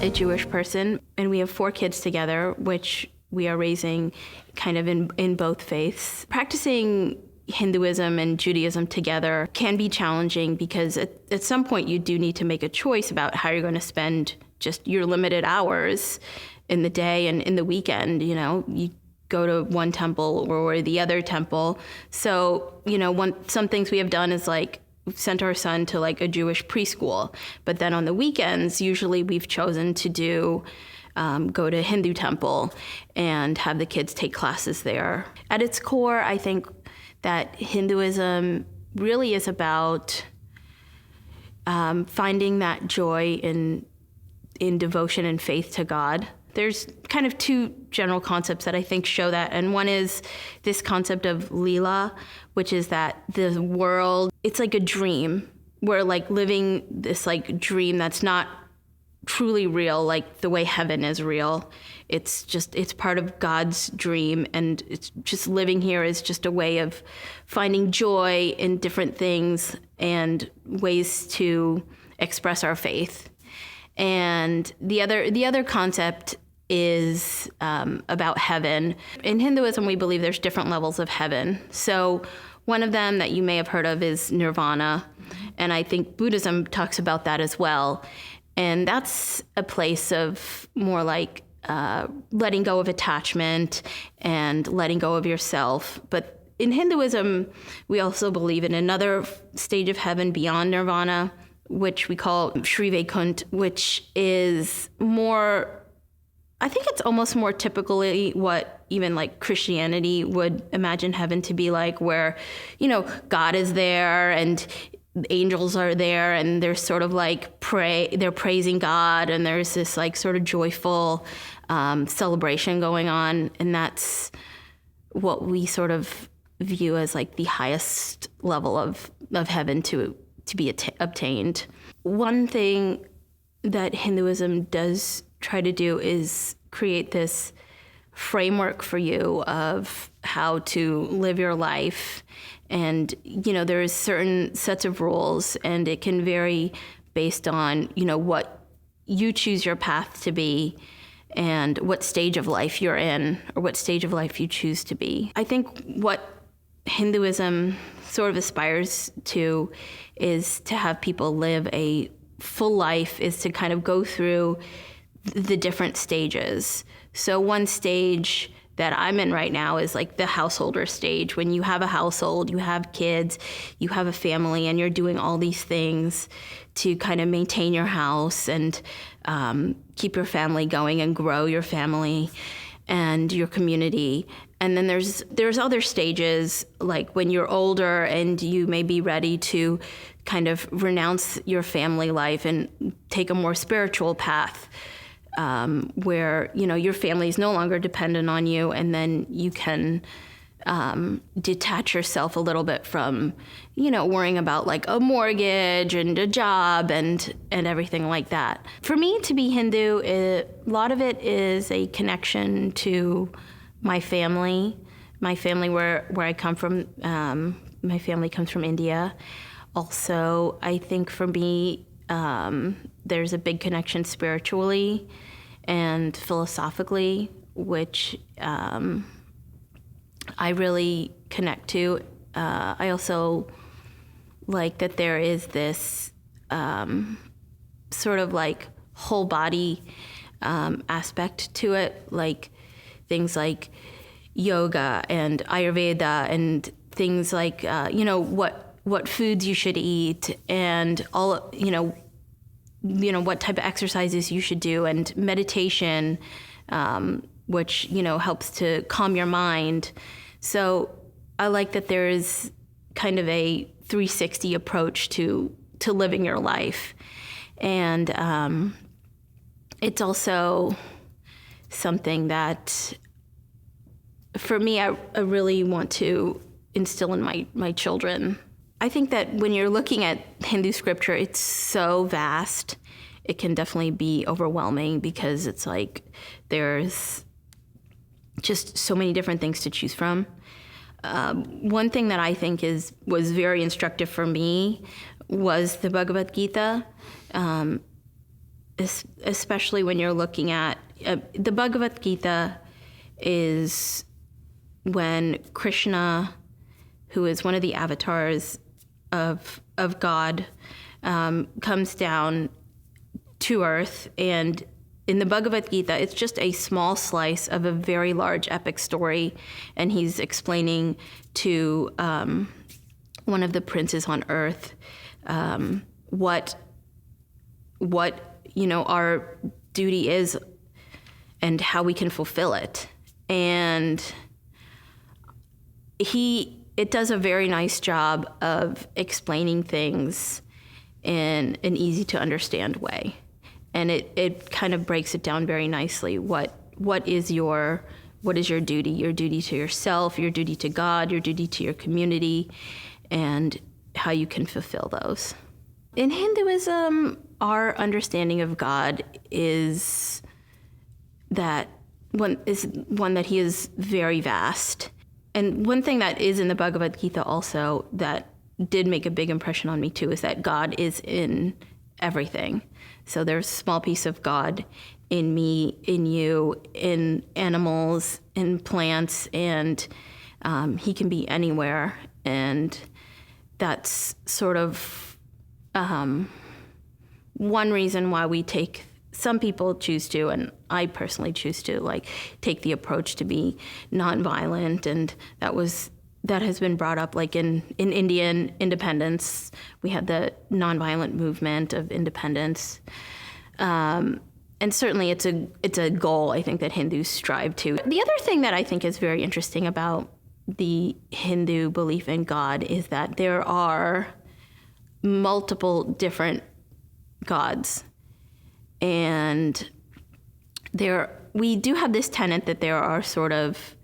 a Jewish person, and we have 4 kids together, which we are raising kind of in both faiths. Practicing Hinduism and Judaism together can be challenging because at some point you do need to make a choice about how you're going to spend just your limited hours in the day and in the weekend. You know, you go to one temple or the other temple. So, you know, some things we have done is like sent our son to like a Jewish preschool. But then on the weekends, usually we've chosen to go to a Hindu temple and have the kids take classes there. At its core, I think that Hinduism really is about finding that joy in devotion and faith to God. There's kind of 2 general concepts that I think show that. And one is this concept of lila, which is that the world, it's like a dream. We're like living this like dream that's not truly real, like the way heaven is real. It's part of God's dream, and it's just living here is just a way of finding joy in different things and ways to express our faith. And the other concept is about heaven. In Hinduism, we believe there's different levels of heaven. So one of them that you may have heard of is nirvana, and I think Buddhism talks about that as well. And that's a place of more like letting go of attachment and letting go of yourself. But in Hinduism, we also believe in another stage of heaven beyond nirvana, which we call Sri Vaikunt, which is more, I think it's almost more typically what even like Christianity would imagine heaven to be like, where, you know, God is there and angels are there, and there's sort of like they're praising God, and there's this like sort of joyful celebration going on, and that's what we sort of view as like the highest level of heaven to be obtained. One thing that Hinduism does try to do is create this framework for you of how to live your life. And, you know, there's certain sets of rules, and it can vary based on, you know, what you choose your path to be and what stage of life you're in or what stage of life you choose to be. I think what Hinduism sort of aspires to is to have people live a full life, is to kind of go through the different stages. So one stage that I'm in right now is like the householder stage. When you have a household, you have kids, you have a family, and you're doing all these things to kind of maintain your house and keep your family going and grow your family and your community. And then there's other stages, like when you're older and you may be ready to kind of renounce your family life and take a more spiritual path, where, you know, your family is no longer dependent on you, and then you can detach yourself a little bit from, you know, worrying about like a mortgage and a job and everything like that. For me, to be Hindu, a lot of it is a connection to my family where I come from. My family comes from India. Also, I think for me, there's a big connection spiritually and philosophically, which I really connect to. I also like that there is this sort of like whole body aspect to it, like things like yoga and Ayurveda and things like, you know, what foods you should eat and all, you know, what type of exercises you should do, and meditation, which, you know, helps to calm your mind. So I like that there is kind of a 360 approach to living your life. And it's also something that, for me, I really want to instill in my children. I think that when you're looking at Hindu scripture, it's so vast. It can definitely be overwhelming because it's like there's just so many different things to choose from. One thing that I think was very instructive for me was the Bhagavad Gita. especially when you're looking at the Bhagavad Gita is when Krishna, who is one of the avatars of God, comes down to earth. And in the Bhagavad Gita, it's just a small slice of a very large epic story. And he's explaining to one of the princes on earth what our duty is and how we can fulfill it. And it does a very nice job of explaining things in an easy to understand way. And it kind of breaks it down very nicely. What is your duty? Your duty to yourself, your duty to God, your duty to your community, and how you can fulfill those. In Hinduism, our understanding of God is one that he is very vast. And one thing that is in the Bhagavad Gita also that did make a big impression on me too is that God is in everything. So there's a small piece of God in me, in you, in animals, in plants, and he can be anywhere. And that's sort of one reason why some people choose to, and I personally choose to, take the approach to be nonviolent, and that has been brought up, in Indian independence. We had the nonviolent movement of independence, and certainly it's a goal I think that Hindus strive to. The other thing that I think is very interesting about the Hindu belief in God is that there are multiple different gods. And we do have this tenet that there are sort of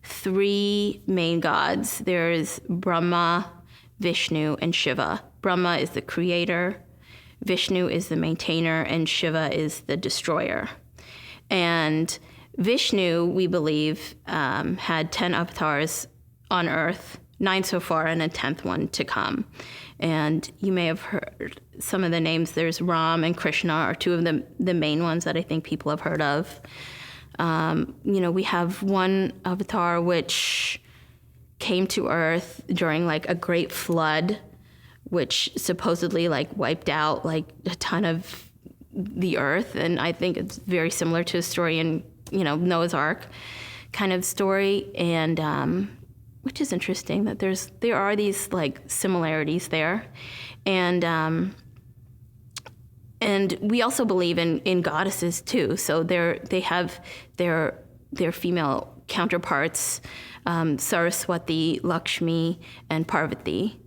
three main gods. There's Brahma, Vishnu, and Shiva. Brahma is the creator, Vishnu is the maintainer, and Shiva is the destroyer. And Vishnu, we believe, had 10 avatars on Earth, 9 so far, and a 10th one to come. And you may have heard some of the names. There's Ram and Krishna are two of the main ones that I think people have heard of. We have one avatar which came to Earth during a great flood, which supposedly wiped out a ton of the Earth. And I think it's very similar to a story in Noah's Ark kind of story. And which is interesting that there are these similarities there. And we also believe in goddesses too. So they have their female counterparts, Saraswati, Lakshmi, and Parvati.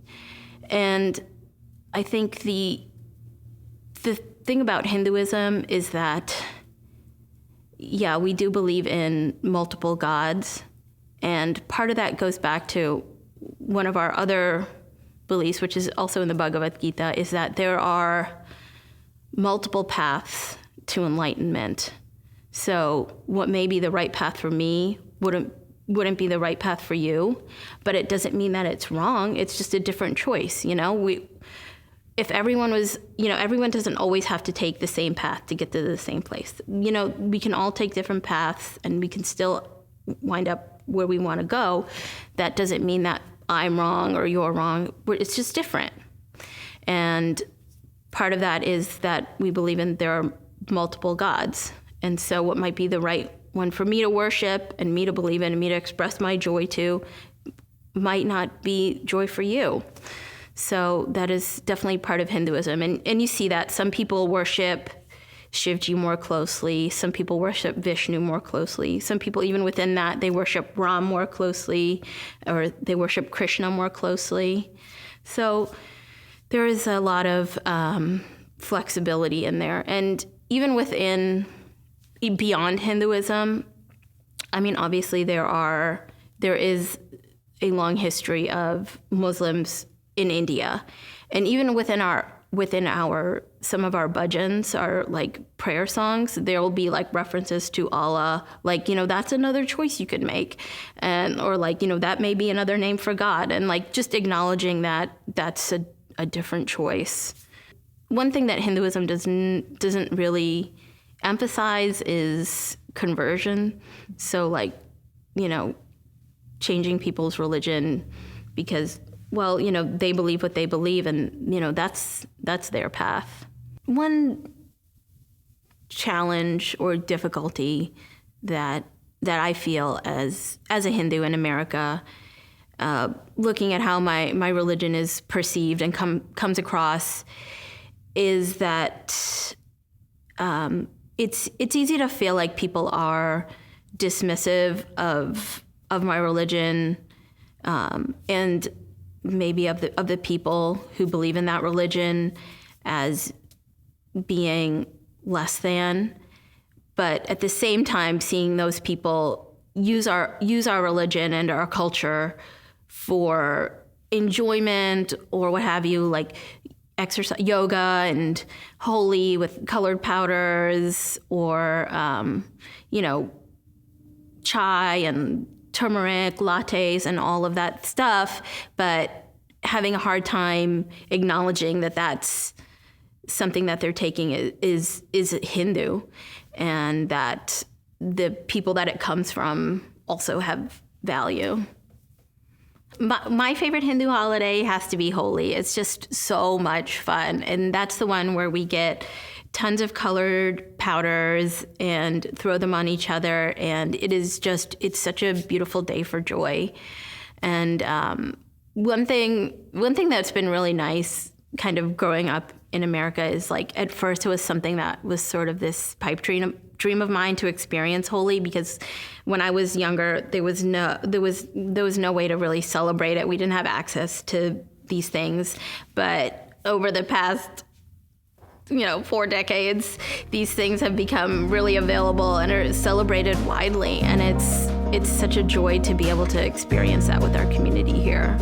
And I think the thing about Hinduism is that, yeah, we do believe in multiple gods. And part of that goes back to one of our other beliefs, which is also in the Bhagavad Gita, is that there are multiple paths to enlightenment. So what may be the right path for me wouldn't be the right path for you, but it doesn't mean that it's wrong. It's just a different choice. If everyone was, everyone doesn't always have to take the same path to get to the same place. We can all take different paths and we can still wind up where we want to go. That doesn't mean that I'm wrong or you're wrong. It's just different. And part of that is that we believe there are multiple gods. And so what might be the right one for me to worship and me to believe in and me to express my joy to might not be joy for you. So that is definitely part of Hinduism. And you see that some people worship Shivji more closely. Some people worship Vishnu more closely. Some people, even within that, they worship Ram more closely, or they worship Krishna more closely. So there is a lot of flexibility in there. And even beyond Hinduism, obviously there is a long history of Muslims in India. And even within some of our bhajans, our prayer songs, there will be references to Allah, that's another choice you could make. And, or that may be another name for God. And just acknowledging that that's a different choice. one thing that Hinduism doesn't really emphasize is conversion. So like, changing people's religion because, well, they believe what they believe, and, that's their path. One challenge or difficulty that I feel as a Hindu in America, looking at how my religion is perceived and comes across, is that it's easy to feel like people are dismissive of my religion, and maybe of the people who believe in that religion as being less than. But at the same time, seeing those people use our religion and our culture for enjoyment or what have you, like exercise, yoga and Holi with colored powders, or chai and turmeric lattes and all of that stuff, but having a hard time acknowledging that that's something that they're taking is Hindu, and that the people that it comes from also have value. My favorite Hindu holiday has to be Holi. It's just so much fun. And that's the one where we get tons of colored powders and throw them on each other. And it's such a beautiful day for joy. And one thing that's been really nice kind of growing up in America is, like, at first it was something that was sort of this pipe dream of mine to experience Holi, because when I was younger, there was no way to really celebrate it. We didn't have access to these things. But over the past 4 decades, these things have become really available and are celebrated widely. And it's such a joy to be able to experience that with our community here.